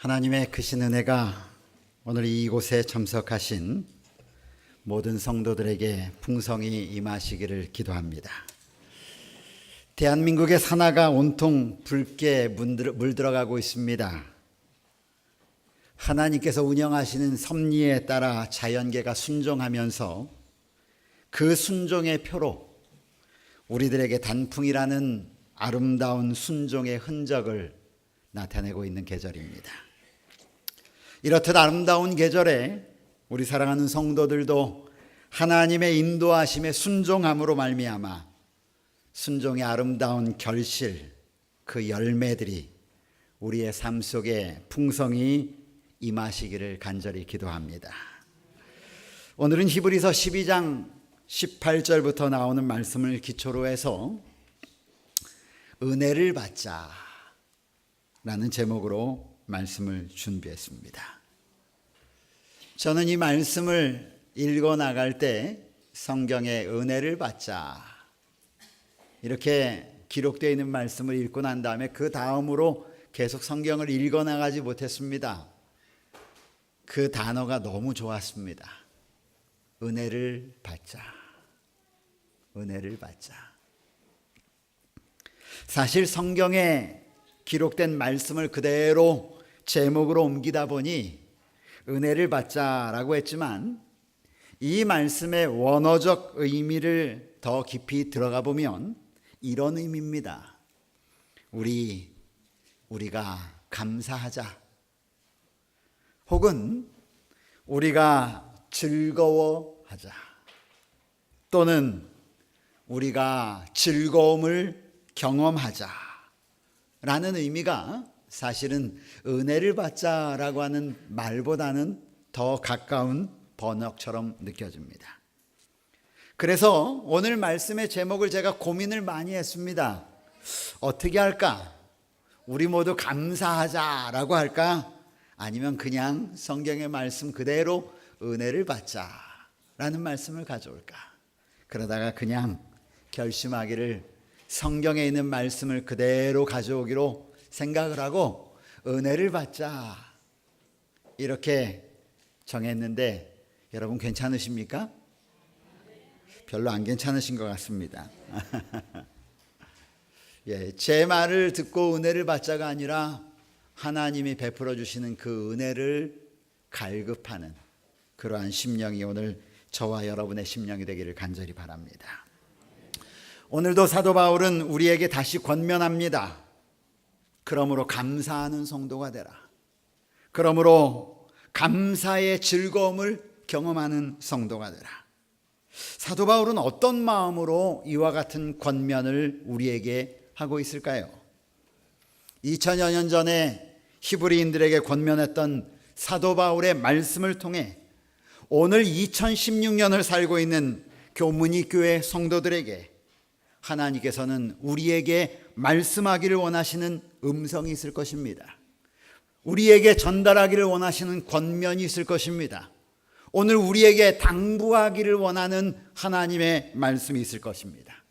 하나님의 크신 은혜가 오늘 이곳에 참석하신 모든 성도들에게 풍성히 임하시기를 기도합니다. 대한민국의 산하가 온통 붉게 물들어가고 있습니다. 하나님께서 운영하시는 섭리에 따라 자연계가 순종하면서 그 순종의 표로 우리들에게 단풍이라는 아름다운 순종의 흔적을 나타내고 있는 계절입니다. 이렇듯 아름다운 계절에 우리 사랑하는 성도들도 하나님의 인도하심에 순종함으로 말미암아 순종의 아름다운 결실, 그 열매들이 우리의 삶 속에 풍성히 임하시기를 간절히 기도합니다. 오늘은 히브리서 12장 18절부터 나오는 말씀을 기초로 해서 은혜를 받자 라는 제목으로 말씀을 준비했습니다. 저는 이 말씀을 읽어 나갈 때 성경에 은혜를 받자 이렇게 기록되어 있는 말씀을 읽고 난 다음에 그 다음으로 계속 성경을 읽어 나가지 못했습니다. 그 단어가 너무 좋았습니다. 은혜를 받자. 은혜를 받자. 사실 성경에 기록된 말씀을 그대로 제목으로 옮기다 보니 은혜를 받자라고 했지만 이 말씀의 원어적 의미를 더 깊이 들어가 보면 이런 의미입니다. 우리가 감사하자. 혹은 우리가 즐거워하자. 또는 우리가 즐거움을 경험하자 라는 의미가 사실은 은혜를 받자라고 하는 말보다는 더 가까운 번역처럼 느껴집니다. 그래서 오늘 말씀의 제목을 제가 고민을 많이 했습니다. 어떻게 할까? 우리 모두 감사하자라고 할까? 아니면 그냥 성경의 말씀 그대로 은혜를 받자라는 말씀을 가져올까? 그러다가 그냥 결심하기를 성경에 있는 말씀을 그대로 가져오기로 생각을 하고 은혜를 받자 이렇게 정했는데 여러분 괜찮으십니까? 별로 안 괜찮으신 것 같습니다. 예, 제 말을 듣고 은혜를 받자가 아니라 하나님이 베풀어 주시는 그 은혜를 갈급하는 그러한 심령이 오늘 저와 여러분의 심령이 되기를 간절히 바랍니다. 오늘도 사도 바울은 우리에게 다시 권면합니다. 그러므로 감사하는 성도가 되라. 그러므로 감사의 즐거움을 경험하는 성도가 되라. 사도 바울은 어떤 마음으로 이와 같은 권면을 우리에게 하고 있을까요? 2000여 년 전에 히브리인들에게 권면했던 사도 바울의 말씀을 통해 오늘 2016년을 살고 있는 교문이 교회 성도들에게 하나님께서는 우리에게 말씀하기를 원하시는 음성이 있을 것입니다. 우리에게 전달하기를 원하시는 권면이 있을 것입니다. 오늘 우리에게 당부하기를 원하는 하나님의 말씀이 있을 것입니다.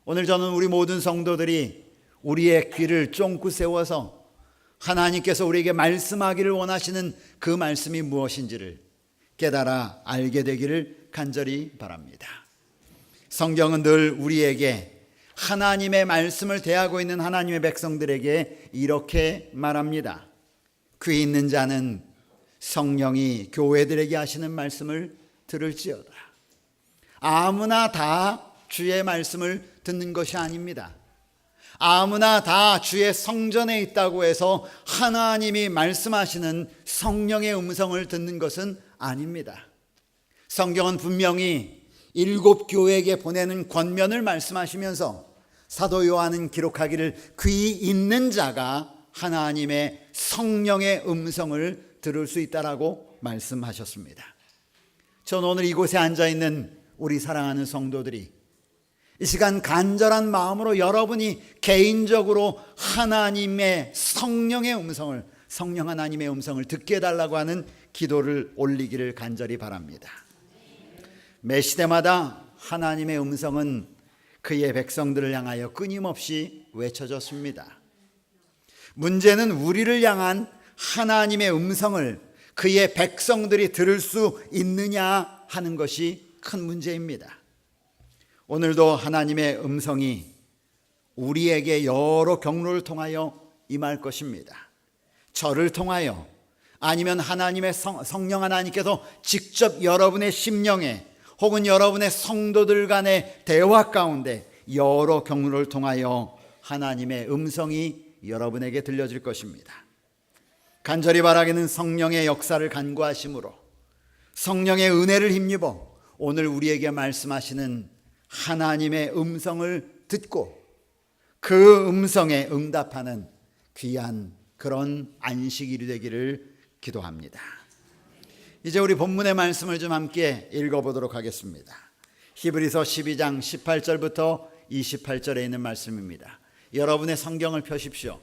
오늘 저는 우리 모든 성도들이 우리의 귀를 쫑긋 세워서 하나님께서 우리에게 말씀하기를 원하시는 그 말씀이 무엇인지를 깨달아 알게 되기를 간절히 바랍니다. 성경은 늘 우리에게 하나님의 말씀을 대하고 있는 하나님의 백성들에게 이렇게 말합니다. 귀 있는 자는 성령이 교회들에게 하시는 말씀을 들을지어다. 아무나 다 주의 말씀을 듣는 것이 아닙니다. 아무나 다 주의 성전에 있다고 해서 하나님이 말씀하시는 성령의 음성을 듣는 것은 아닙니다. 성경은 분명히 7 교회에게 보내는 권면을 말씀하시면서 사도 요한은 기록하기를 귀 있는 자가 하나님의 성령의 음성을 들을 수 있다라고 말씀하셨습니다. 저는 오늘 이곳에 앉아있는 우리 사랑하는 성도들이 이 시간 간절한 마음으로 여러분이 개인적으로 하나님의 성령의 음성을, 성령 하나님의 음성을 듣게 해달라고 하는 기도를 올리기를 간절히 바랍니다. 매 시대마다 하나님의 음성은 그의 백성들을 향하여 끊임없이 외쳐졌습니다. 문제는 우리를 향한 하나님의 음성을 그의 백성들이 들을 수 있느냐 하는 것이 큰 문제입니다. 오늘도 하나님의 음성이 우리에게 여러 경로를 통하여 임할 것입니다. 저를 통하여, 아니면 하나님의 성령 하나님께서 직접 여러분의 심령에, 혹은 여러분의 성도들 간의 대화 가운데 여러 경로를 통하여 하나님의 음성이 여러분에게 들려질 것입니다. 간절히 바라기는 성령의 역사를 간구하심으로 성령의 은혜를 힘입어 오늘 우리에게 말씀하시는 하나님의 음성을 듣고 그 음성에 응답하는 귀한 그런 안식일이 되기를 기도합니다. 이제 우리 본문의 말씀을 좀 함께 읽어보도록 하겠습니다. 히브리서 12장 18절부터 28절에 있는 말씀입니다. 여러분의 성경을 펴십시오.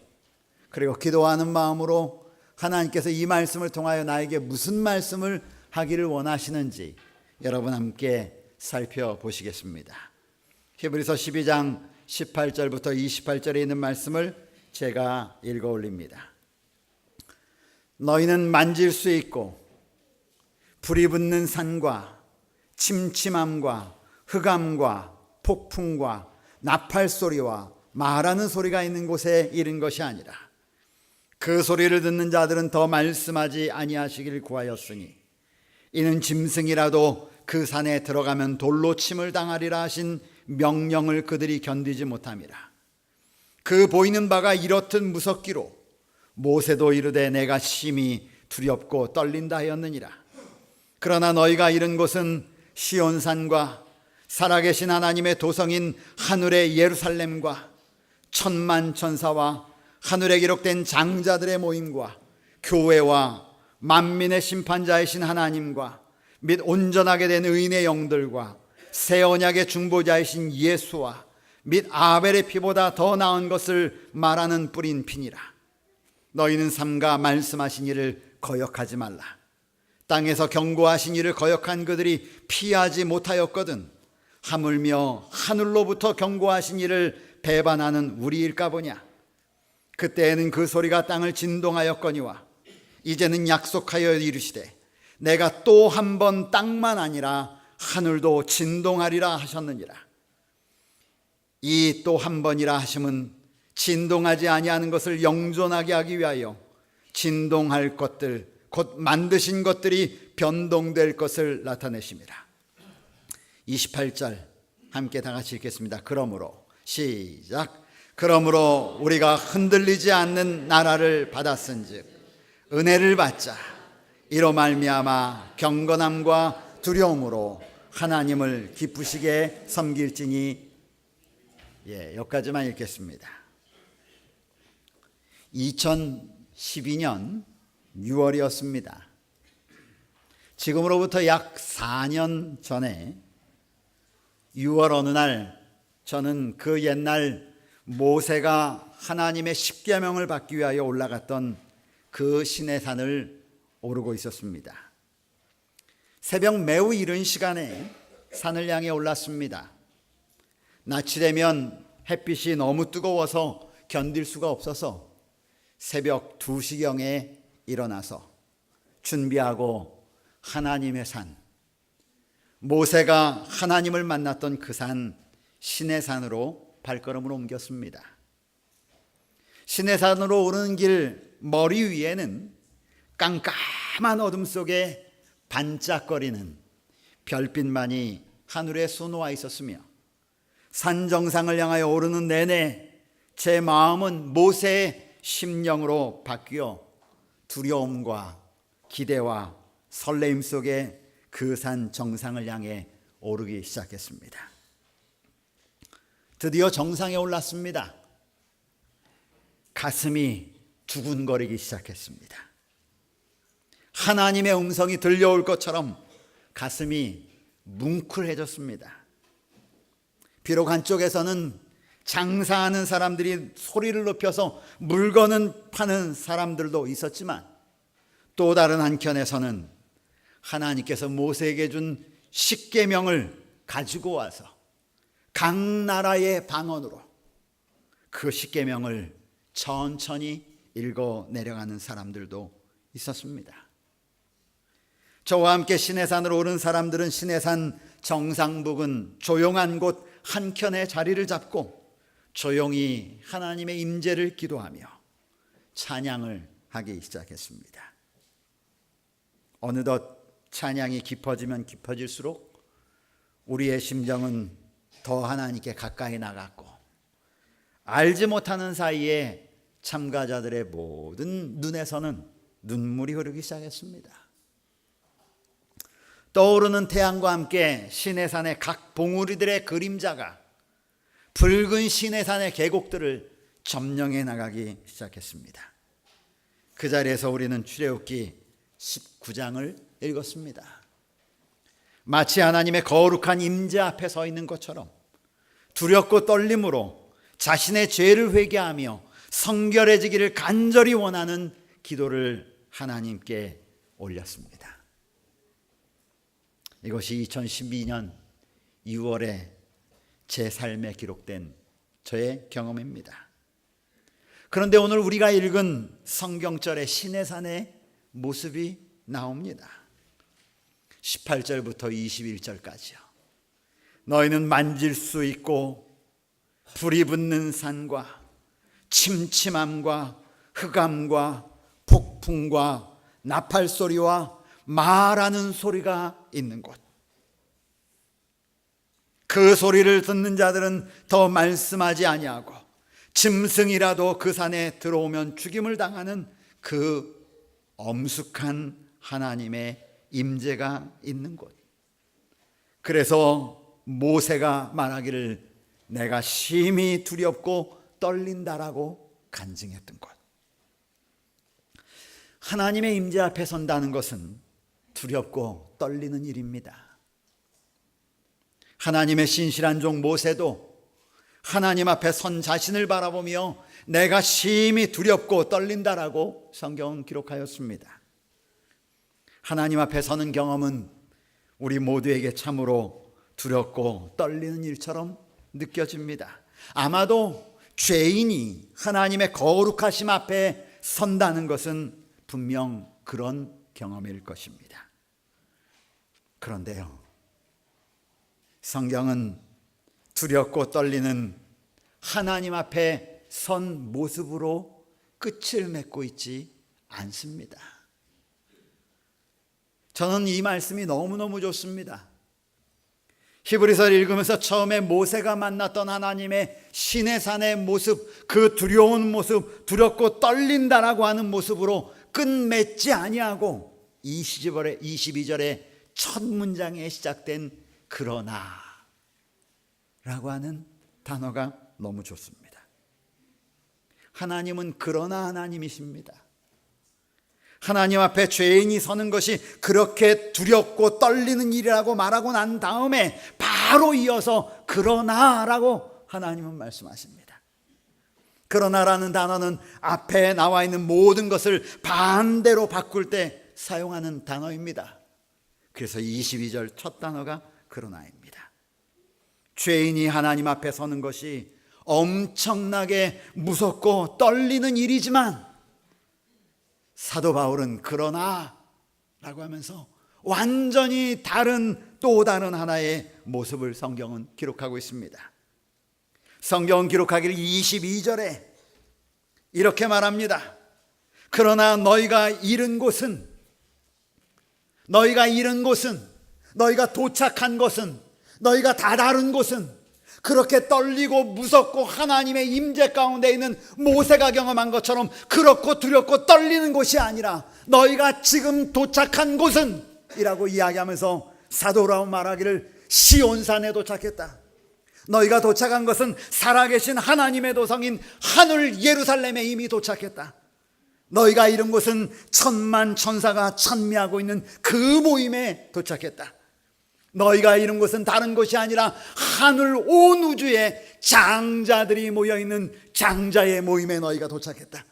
그리고 기도하는 마음으로 하나님께서 이 말씀을 통하여 나에게 무슨 말씀을 하기를 원하시는지 여러분 함께 살펴보시겠습니다. 히브리서 12장 18절부터 28절에 있는 말씀을 제가 읽어 올립니다. 너희는 만질 수 있고 불이 붙는 산과 침침함과 흑암과 폭풍과 나팔 소리와 말하는 소리가 있는 곳에 이른 것이 아니라 그 소리를 듣는 자들은 더 말씀하지 아니하시기를 구하였으니 이는 짐승이라도 그 산에 들어가면 돌로 침을 당하리라 하신 명령을 그들이 견디지 못함이라. 그 보이는 바가 이렇듯 무섭기로 모세도 이르되 내가 심히 두렵고 떨린다 하였느니라. 그러나 너희가 이른 곳은 시온산과 살아계신 하나님의 도성인 하늘의 예루살렘과 천만 천사와 하늘에 기록된 장자들의 모임과 교회와 만민의 심판자이신 하나님과 및 온전하게 된 의인의 영들과 새 언약의 중보자이신 예수와 및 아벨의 피보다 더 나은 것을 말하는 뿌린 피니라. 너희는 삼가 말씀하신 이를 거역하지 말라. 땅에서 경고하신 이를 거역한 그들이 피하지 못하였거든 하물며 하늘로부터 경고하신 이를 배반하는 우리일까 보냐. 그때에는 그 소리가 땅을 진동하였거니와 이제는 약속하여 이르시되 내가 또 한 번 땅만 아니라 하늘도 진동하리라 하셨느니라. 이 또 한 번이라 하심은 진동하지 아니하는 것을 영존하게 하기 위하여 진동할 것들 곧 만드신 것들이 변동될 것을 나타내심이라. 28절 함께 다 같이 읽겠습니다. 그러므로 시작. 그러므로 우리가 흔들리지 않는 나라를 받았은즉 은혜를 받자. 이로 말미암아 경건함과 두려움으로 하나님을 기쁘시게 섬길지니. 여기까지만 읽겠습니다. 2012년 6월이었습니다. 지금으로부터 약 4년 전에 6월 어느 날 저는 그 옛날 모세가 하나님의 십계명을 받기 위하여 올라갔던 그 시내산을 오르고 있었습니다. 새벽 매우 이른 시간에 산을 향해 올랐습니다. 낮이 되면 햇빛이 너무 뜨거워서 견딜 수가 없어서 새벽 2시경에 일어나서 준비하고 하나님의 산, 모세가 하나님을 만났던 그 산 시내산으로 발걸음을 옮겼습니다. 시내산으로 오르는 길 머리 위에는 깜깜한 어둠 속에 반짝거리는 별빛만이 하늘에 쏘놓아 있었으며 산 정상을 향하여 오르는 내내 제 마음은 모세의 심령으로 바뀌어 두려움과 기대와 설레임 속에 그 산 정상을 향해 오르기 시작했습니다. 드디어 정상에 올랐습니다. 가슴이 두근거리기 시작했습니다. 하나님의 음성이 들려올 것처럼 가슴이 뭉클해졌습니다. 비록 한쪽에서는 장사하는 사람들이 소리를 높여서 물건을 파는 사람들도 있었지만 또 다른 한켠에서는 하나님께서 모세에게 준 십계명을 가지고 와서 각 나라의 방언으로 그 십계명을 천천히 읽어 내려가는 사람들도 있었습니다. 저와 함께 시내산으로 오른 사람들은 시내산 정상 부근 조용한 곳 한켠에 자리를 잡고 조용히 하나님의 임재를 기도하며 찬양을 하기 시작했습니다. 어느덧 찬양이 깊어지면 깊어질수록 우리의 심정은 더 하나님께 가까이 나갔고, 알지 못하는 사이에 참가자들의 모든 눈에서는 눈물이 흐르기 시작했습니다. 떠오르는 태양과 함께 시내산의 각 봉우리들의 그림자가 붉은 시내산의 계곡들을 점령해 나가기 시작했습니다. 그 자리에서 우리는 출애굽기 19장을 읽었습니다. 마치 하나님의 거룩한 임재 앞에 서 있는 것처럼 두렵고 떨림으로 자신의 죄를 회개하며 성결해지기를 간절히 원하는 기도를 하나님께 올렸습니다. 이것이 2012년 2월에 제 삶에 기록된 저의 경험입니다. 그런데 오늘 우리가 읽은 성경절의 시내산의 모습이 나옵니다. 18절부터 21절까지요. 너희는 만질 수 있고 불이 붙는 산과 침침함과 흑암과 폭풍과 나팔 소리와 말하는 소리가 있는 곳, 그 소리를 듣는 자들은 더 말씀하지 아니하고 짐승이라도 그 산에 들어오면 죽임을 당하는 그 엄숙한 하나님의 임재가 있는 곳. 그래서 모세가 말하기를 내가 심히 두렵고 떨린다라고 간증했던 곳. 하나님의 임재 앞에 선다는 것은 두렵고 떨리는 일입니다. 하나님의 신실한 종 모세도 하나님 앞에 선 자신을 바라보며 내가 심히 두렵고 떨린다라고 성경은 기록하였습니다. 하나님 앞에 서는 경험은 우리 모두에게 참으로 두렵고 떨리는 일처럼 느껴집니다. 아마도 죄인이 하나님의 거룩하심 앞에 선다는 것은 분명 그런 경험일 것입니다. 그런데요, 성경은 두렵고 떨리는 하나님 앞에 선 모습으로 끝을 맺고 있지 않습니다. 저는 이 말씀이 너무너무 좋습니다. 히브리서를 읽으면서 처음에 모세가 만났던 하나님의 시내산의 모습, 그 두려운 모습, 두렵고 떨린다라고 하는 모습으로 끝맺지 아니하고 22절의 첫 문장에 시작된 그러나 라고 하는 단어가 너무 좋습니다. 하나님은 그러나 하나님이십니다. 하나님 앞에 죄인이 서는 것이 그렇게 두렵고 떨리는 일이라고 말하고 난 다음에 바로 이어서 그러나라고 하나님은 말씀하십니다. 그러나라는 단어는 앞에 나와 있는 모든 것을 반대로 바꿀 때 사용하는 단어입니다. 그래서 22절 첫 단어가 그러나입니다. 죄인이 하나님 앞에 서는 것이 엄청나게 무섭고 떨리는 일이지만 사도 바울은 그러나 라고 하면서 완전히 다른 또 다른 하나의 모습을 성경은 기록하고 있습니다. 성경은 기록하기를 22절에 이렇게 말합니다. 그러나 너희가 이른 곳은, 너희가 도착한 곳은, 너희가 다다른 곳은 그렇게 떨리고 무섭고 하나님의 임재 가운데 있는 모세가 경험한 것처럼 그렇고 두렵고 떨리는 곳이 아니라 너희가 지금 도착한 곳은 이라고 이야기하면서 사도 바울은 말하기를 시온산에 도착했다. 너희가 도착한 것은 살아계신 하나님의 도성인 하늘 예루살렘에 이미 도착했다. 너희가 이른 곳은 천만 천사가 찬미하고 있는 그 모임에 도착했다. 너희가 이른 곳은 다른 곳이 아니라 하늘 온 우주에 장자들이 모여있는 장자의 모임에 너희가 도착했다.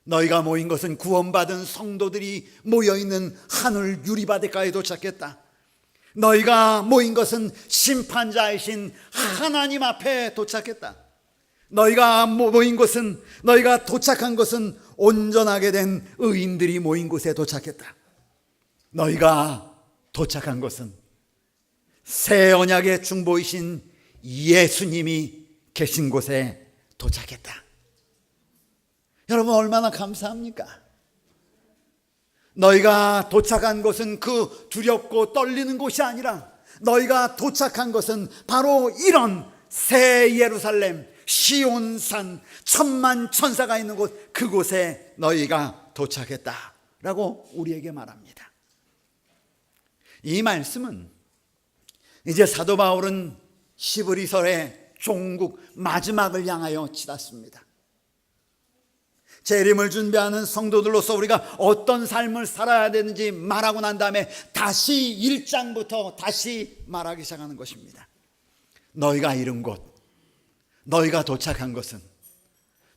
너희가 모인 것은 구원받은 성도들이 모여있는 하늘 유리바닷가에 도착했다. 너희가 모인 것은 심판자이신 하나님 앞에 도착했다. 너희가 모인 곳은, 너희가 도착한 것은 온전하게 된 의인들이 모인 곳에 도착했다. 너희가 도착한 곳은 새 언약의 중보이신 예수님이 계신 곳에 도착했다. 여러분, 얼마나 감사합니까? 너희가 도착한 곳은 그 두렵고 떨리는 곳이 아니라 너희가 도착한 것은 바로 이런 새 예루살렘, 시온산, 천만 천사가 있는 곳, 그곳에 너희가 도착했다라고 우리에게 말합니다. 이 말씀은 이제 사도 바울은 히브리서의 종국 마지막을 향하여 치닫습니다. 재림을 준비하는 성도들로서 우리가 어떤 삶을 살아야 되는지 말하고 난 다음에 다시 1장부터 다시 말하기 시작하는 것입니다. 너희가 이룬 곳, 너희가 도착한 것은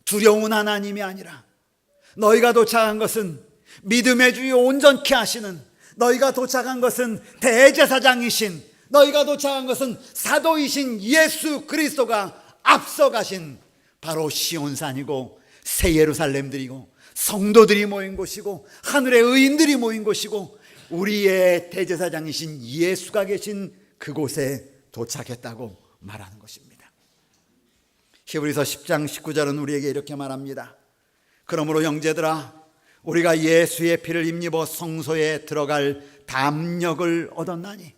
두려운 하나님이 아니라 너희가 도착한 것은 믿음의 주여 온전케 하시는, 너희가 도착한 것은 대제사장이신, 너희가 도착한 것은 사도이신 예수 그리스도가 앞서가신 바로 시온산이고 새 예루살렘들이고 성도들이 모인 곳이고 하늘의 의인들이 모인 곳이고 우리의 대제사장이신 예수가 계신 그곳에 도착했다고 말하는 것입니다. 히브리서 10장 19절은 우리에게 이렇게 말합니다. 그러므로 형제들아, 우리가 예수의 피를 힘입어 성소에 들어갈 담력을 얻었나니.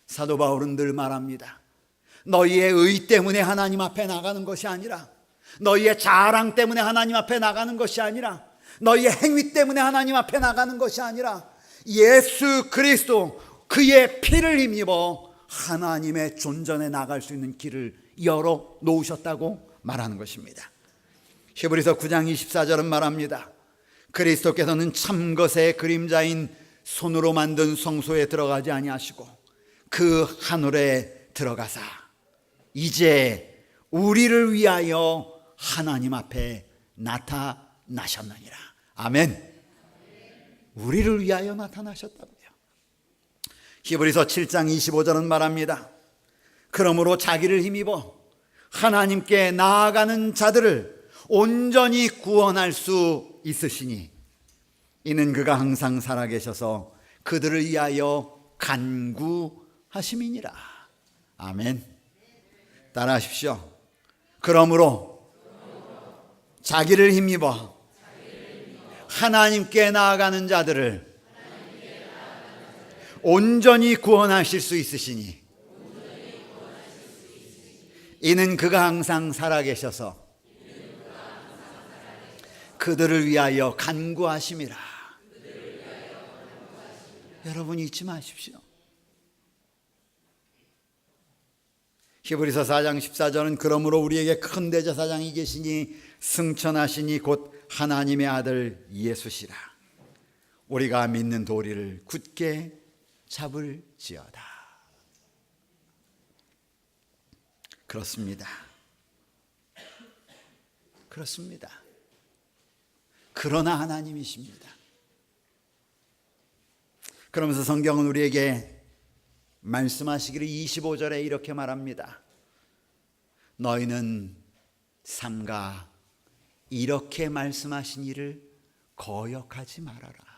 사도 바울은 늘 말합니다. 너희의 의 때문에 하나님 앞에 나가는 것이 아니라, 너희의 자랑 때문에 하나님 앞에 나가는 것이 아니라, 너희의 행위 때문에 하나님 앞에 나가는 것이 아니라 예수 그리스도 그의 피를 힘입어 하나님의 존전에 나갈 수 있는 길을 열어 놓으셨다고 말하는 것입니다. 히브리서 9장 24절은 말합니다. 그리스도께서는 참것의 그림자인 손으로 만든 성소에 들어가지 아니하시고 그 하늘에 들어가사 이제 우리를 위하여 하나님 앞에 나타나셨느니라. 아멘. 우리를 위하여 나타나셨다고요. 히브리서 7장 25절은 말합니다. 그러므로 자기를 힘입어 하나님께 나아가는 자들을 온전히 구원할 수 있으시니 이는 그가 항상 살아계셔서 그들을 위하여 간구하심이니라. 아멘. 따라하십시오. 그러므로 자기를 힘입어 하나님께 나아가는 자들을 온전히 구원하실 수 있으시니 이는 그가 항상 살아계셔서 그들을 위하여 간구하심이라. 여러분 잊지 마십시오. 히브리서 4장 14절은 그러므로 우리에게 큰 대제사장이 계시니 승천하시니 곧 하나님의 아들 예수시라. 우리가 믿는 도리를 굳게 잡을지어다. 그렇습니다. 그렇습니다. 그러나 하나님이십니다. 그러면서 성경은 우리에게 말씀하시기를 25절에 이렇게 말합니다. 너희는 삼가 이렇게 말씀하신 이를 거역하지 말아라.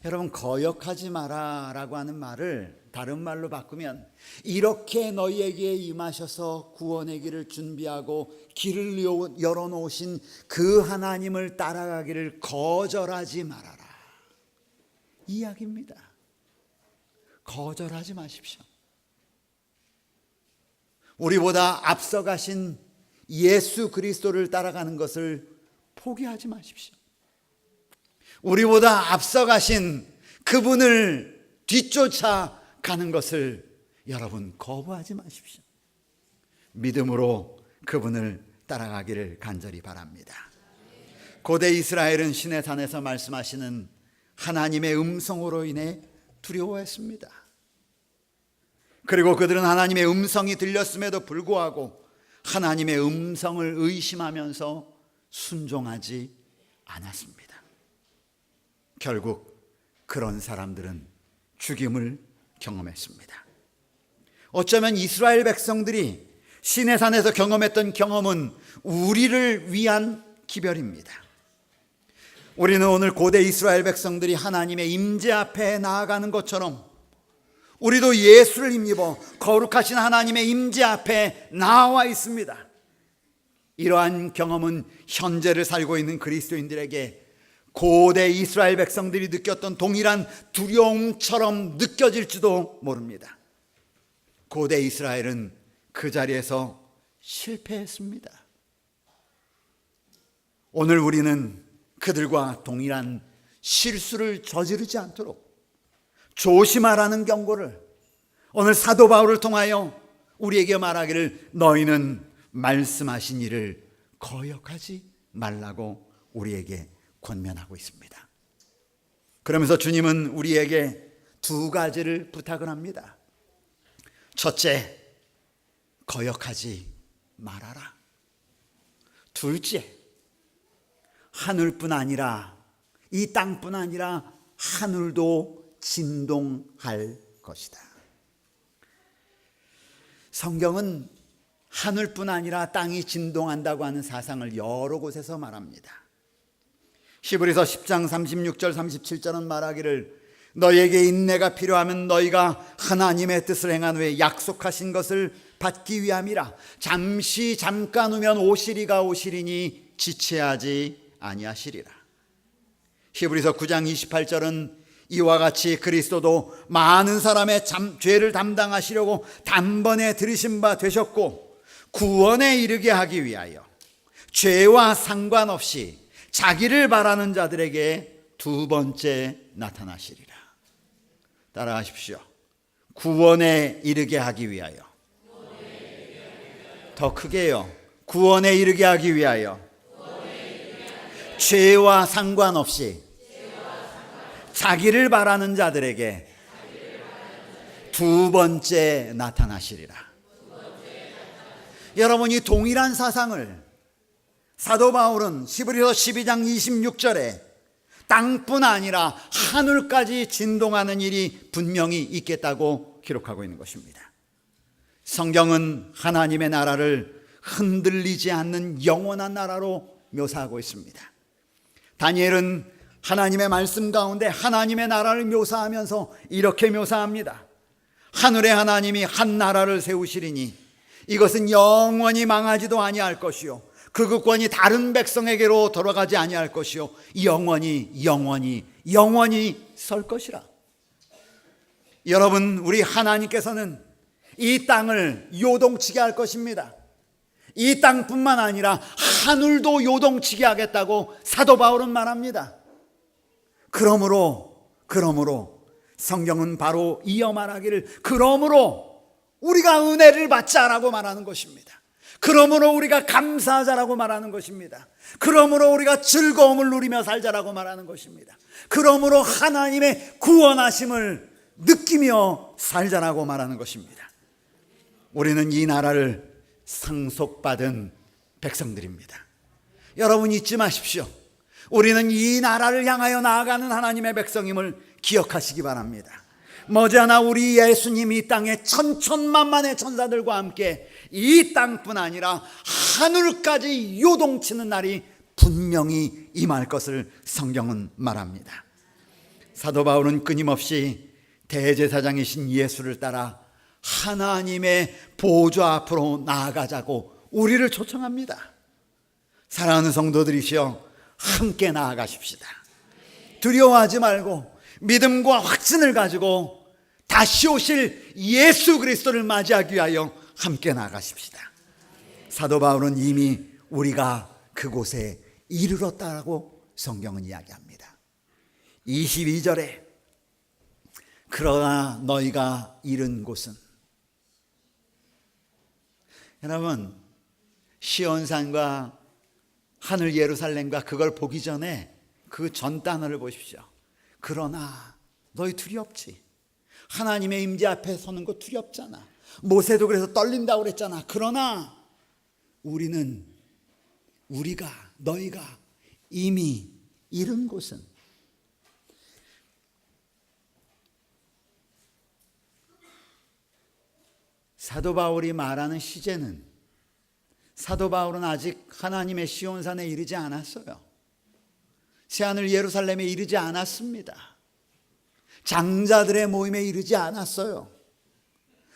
여러분, 거역하지 마라라고 하는 말을 다른 말로 바꾸면 이렇게 너희에게 임하셔서 구원의 길을 준비하고 길을 열어놓으신 그 하나님을 따라가기를 거절하지 말아라, 이 이야기입니다. 거절하지 마십시오. 우리보다 앞서가신 예수 그리스도를 따라가는 것을 포기하지 마십시오. 우리보다 앞서가신 그분을 뒤쫓아가는 것을 여러분 거부하지 마십시오. 믿음으로 그분을 따라가기를 간절히 바랍니다. 고대 이스라엘은 시내 산에서 말씀하시는 하나님의 음성으로 인해 두려워했습니다. 그리고 그들은 하나님의 음성이 들렸음에도 불구하고 하나님의 음성을 의심하면서 순종하지 않았습니다. 결국 그런 사람들은 죽임을 경험했습니다. 어쩌면 이스라엘 백성들이 시내산에서 경험했던 경험은 우리를 위한 기별입니다. 우리는 오늘 고대 이스라엘 백성들이 하나님의 임재 앞에 나아가는 것처럼 우리도 예수를 힘입어 거룩하신 하나님의 임재 앞에 나와 있습니다. 이러한 경험은 현재를 살고 있는 그리스도인들에게 고대 이스라엘 백성들이 느꼈던 동일한 두려움처럼 느껴질지도 모릅니다. 고대 이스라엘은 그 자리에서 실패했습니다. 오늘 우리는 그들과 동일한 실수를 저지르지 않도록 조심하라는 경고를 오늘 사도 바울을 통하여 우리에게 말하기를 너희는 말씀하신 일을 거역하지 말라고 우리에게 권면하고 있습니다. 그러면서 주님은 우리에게 두 가지를 부탁을 합니다. 첫째, 거역하지 말아라. 둘째, 하늘뿐 아니라 이 땅뿐 아니라 하늘도 진동할 것이다. 성경은 하늘뿐 아니라 땅이 진동한다고 하는 사상을 여러 곳에서 말합니다. 히브리서 10장 36절 37절은 말하기를 너희에게 인내가 필요하면 너희가 하나님의 뜻을 행한 후에 약속하신 것을 받기 위함이라. 잠깐 후면 오시리가 오시리니 지체하지 아니하시리라. 히브리서 9장 28절은 이와 같이 그리스도도 많은 사람의 죄를 담당하시려고 단번에 들으신 바 되셨고 구원에 이르게 하기 위하여 죄와 상관없이 자기를 바라는 자들에게 두 번째 나타나시리라. 따라하십시오. 구원에 이르게 하기 위하여. 더 크게요. 구원에 이르게 하기 위하여 죄와 상관없이 자기를 바라는 자들에게 두 번째 나타나시리라. 여러분, 이 동일한 사상을 사도 바울은 히브리서 12장 26절에 땅뿐 아니라 하늘까지 진동하는 일이 분명히 있겠다고 기록하고 있는 것입니다. 성경은 하나님의 나라를 흔들리지 않는 영원한 나라로 묘사하고 있습니다. 다니엘은 하나님의 말씀 가운데 하나님의 나라를 묘사하면서 이렇게 묘사합니다. 하늘의 하나님이 한 나라를 세우시리니 이것은 영원히 망하지도 아니할 것이요 그 국권이 다른 백성에게로 돌아가지 아니할 것이요 영원히 설 것이라. 여러분, 우리 하나님께서는 이 땅을 요동치게 할 것입니다. 이 땅뿐만 아니라 하늘도 요동치게 하겠다고 사도 바울은 말합니다. 그러므로 성경은 바로 이어 말하기를 그러므로 우리가 은혜를 받자라고 말하는 것입니다. 그러므로 우리가 감사하자라고 말하는 것입니다. 그러므로 우리가 즐거움을 누리며 살자라고 말하는 것입니다. 그러므로 하나님의 구원하심을 느끼며 살자라고 말하는 것입니다. 우리는 이 나라를 상속받은 백성들입니다. 여러분, 잊지 마십시오. 우리는 이 나라를 향하여 나아가는 하나님의 백성임을 기억하시기 바랍니다. 머지않아 우리 예수님이 이 땅에 천천만만의 천사들과 함께 이 땅뿐 아니라 하늘까지 요동치는 날이 분명히 임할 것을 성경은 말합니다. 사도 바울은 끊임없이 대제사장이신 예수를 따라 하나님의 보좌 앞으로 나아가자고 우리를 초청합니다. 사랑하는 성도들이시여, 함께 나아가십시다. 두려워하지 말고 믿음과 확신을 가지고 다시 오실 예수 그리스도를 맞이하기 위하여 함께 나아가십시다. 사도 바울은 이미 우리가 그곳에 이르렀다고 성경은 이야기합니다. 22절에 그러나 너희가 이른 곳은, 여러분, 시온산과 하늘 예루살렘과 그걸 보기 전에 그 전 단어를 보십시오. 그러나 너희 두렵지. 하나님의 임재 앞에 서는 거 두렵잖아. 모세도 그래서 떨린다고 그랬잖아. 그러나 너희가 이미 이른 곳은, 사도 바울이 말하는 시제는 사도 바울은 아직 하나님의 시온산에 이르지 않았어요. 새하늘 예루살렘에 이르지 않았습니다. 장자들의 모임에 이르지 않았어요.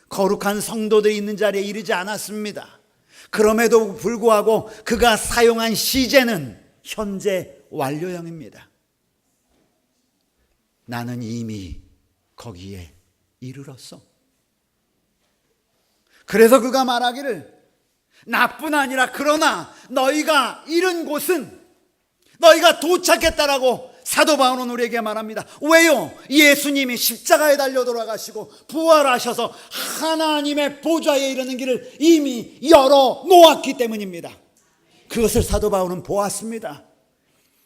거룩한 성도들이 있는 자리에 이르지 않았습니다. 그럼에도 불구하고 그가 사용한 시제는 현재 완료형입니다. 나는 이미 거기에 이르렀어. 그래서 그가 말하기를 나뿐 아니라 그러나 너희가 이른 곳은 너희가 도착했다라고 사도 바울은 우리에게 말합니다. 왜요? 예수님이 십자가에 달려 돌아가시고 부활하셔서 하나님의 보좌에 이르는 길을 이미 열어 놓았기 때문입니다. 그것을 사도 바울은 보았습니다.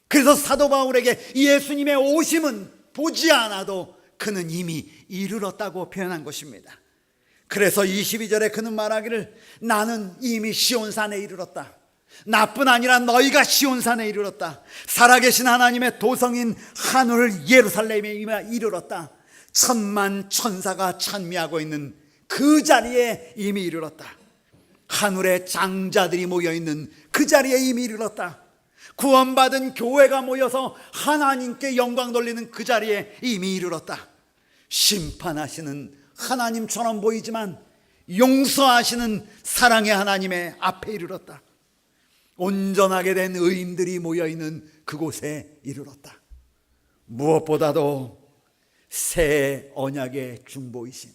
그래서 사도 바울에게 예수님의 오심은 보지 않아도 그는 이미 이르렀다고 표현한 것입니다. 그래서 22절에 그는 말하기를 나는 이미 시온산에 이르렀다. 나뿐 아니라 너희가 시온산에 이르렀다. 살아계신 하나님의 도성인 하늘 예루살렘에 이르렀다. 천만 천사가 찬미하고 있는 그 자리에 이미 이르렀다. 하늘의 장자들이 모여있는 그 자리에 이미 이르렀다. 구원받은 교회가 모여서 하나님께 영광 돌리는 그 자리에 이미 이르렀다. 심판하시는 하나님처럼 보이지만 용서하시는 사랑의 하나님의 앞에 이르렀다. 온전하게 된 의인들이 모여있는 그곳에 이르렀다. 무엇보다도 새 언약의 중보이신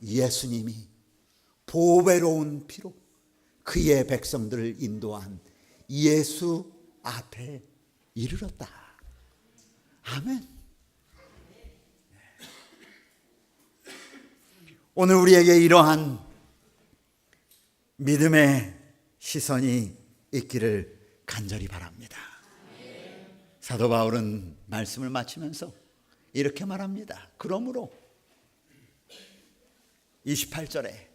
예수님이 보배로운 피로 그의 백성들을 인도한 예수 앞에 이르렀다. 아멘. 오늘 우리에게 이러한 믿음의 시선이 있기를 간절히 바랍니다. 사도 바울은 말씀을 마치면서 이렇게 말합니다. 그러므로 28절에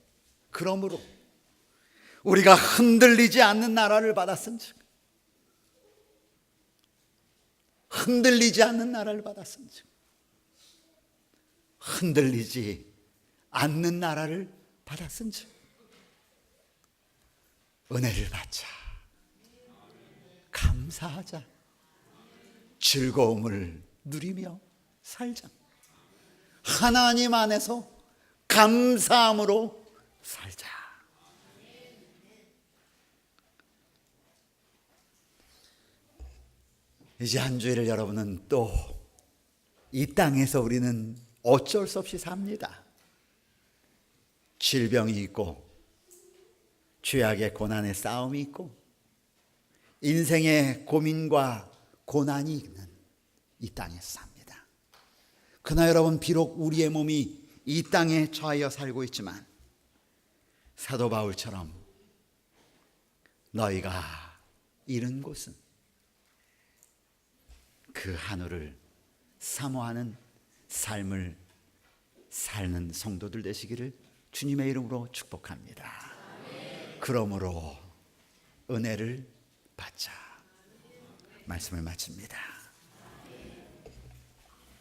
그러므로 우리가 흔들리지 않는 나라를 받았은즉 흔들리지 않는 나라를 받았은즉 흔들리지 않는 나라를 받았은즉 은혜를 받자. 감사하자. 즐거움을 누리며 살자. 하나님 안에서 감사함으로 살자. 이제 한 주일을 여러분은 또 이 땅에서 우리는 어쩔 수 없이 삽니다. 질병이 있고 죄악의 고난의 싸움이 있고 인생의 고민과 고난이 있는 이 땅에서 삽니다. 그러나 여러분 비록 우리의 몸이 이 땅에 처하여 살고 있지만 사도 바울처럼 너희가 이른 곳은 그 하늘을 사모하는 삶을 사는 성도들 되시기를 주님의 이름으로 축복합니다. 그러므로 은혜를 받자. 말씀을 마칩니다.